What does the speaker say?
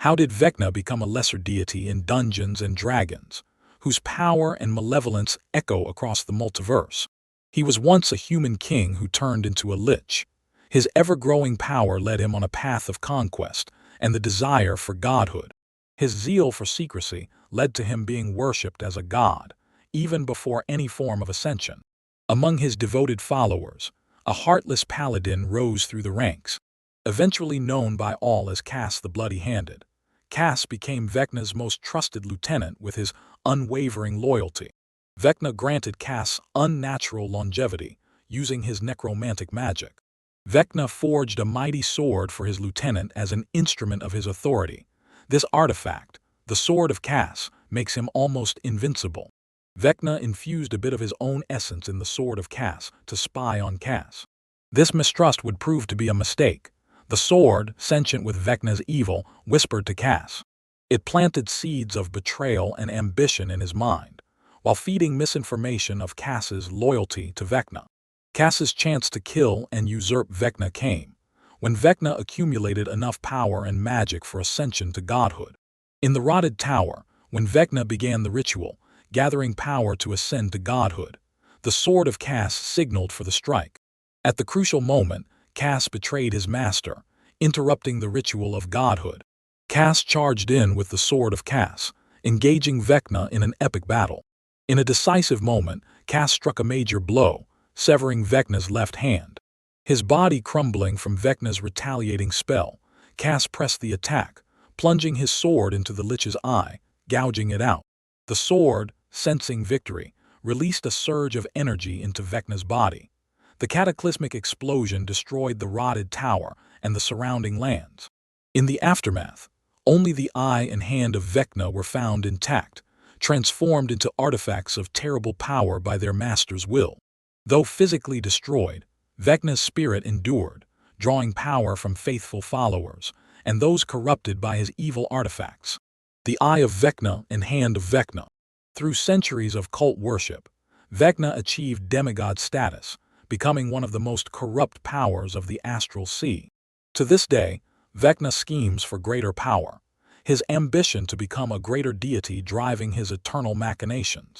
How did Vecna become a lesser deity in Dungeons and Dragons, whose power and malevolence echo across the multiverse? He was once a human king who turned into a lich. His ever-growing power led him on a path of conquest and the desire for godhood. His zeal for secrecy led to him being worshipped as a god, even before any form of ascension. Among his devoted followers, a heartless paladin rose through the ranks. Eventually known by all as Kas the Bloody-Handed, Kas became Vecna's most trusted lieutenant with his unwavering loyalty. Vecna granted Kas unnatural longevity, using his necromantic magic. Vecna forged a mighty sword for his lieutenant as an instrument of his authority. This artifact, the Sword of Kas, makes him almost invincible. Vecna infused a bit of his own essence in the Sword of Kas to spy on Kas. This mistrust would prove to be a mistake. The sword, sentient with Vecna's evil, whispered to Kas. It planted seeds of betrayal and ambition in his mind, while feeding misinformation of Kas's loyalty to Vecna. Kas's chance to kill and usurp Vecna came when Vecna accumulated enough power and magic for ascension to godhood. In the rotted tower, when Vecna began the ritual, gathering power to ascend to godhood, the Sword of Kas signaled for the strike. At the crucial moment, Kas betrayed his master, interrupting the ritual of godhood. Kas charged in with the Sword of Kas, engaging Vecna in an epic battle. In a decisive moment, Kas struck a major blow, severing Vecna's left hand. His body crumbling from Vecna's retaliating spell, Kas pressed the attack, plunging his sword into the lich's eye, gouging it out. The sword, sensing victory, released a surge of energy into Vecna's body. The cataclysmic explosion destroyed the rotted tower and the surrounding lands. In the aftermath, only the eye and hand of Vecna were found intact, transformed into artifacts of terrible power by their master's will. Though physically destroyed, Vecna's spirit endured, drawing power from faithful followers and those corrupted by his evil artifacts. The Eye of Vecna and Hand of Vecna. Through centuries of cult worship, Vecna achieved demigod status, becoming one of the most corrupt powers of the astral sea. To this day, Vecna schemes for greater power, his ambition to become a greater deity driving his eternal machinations.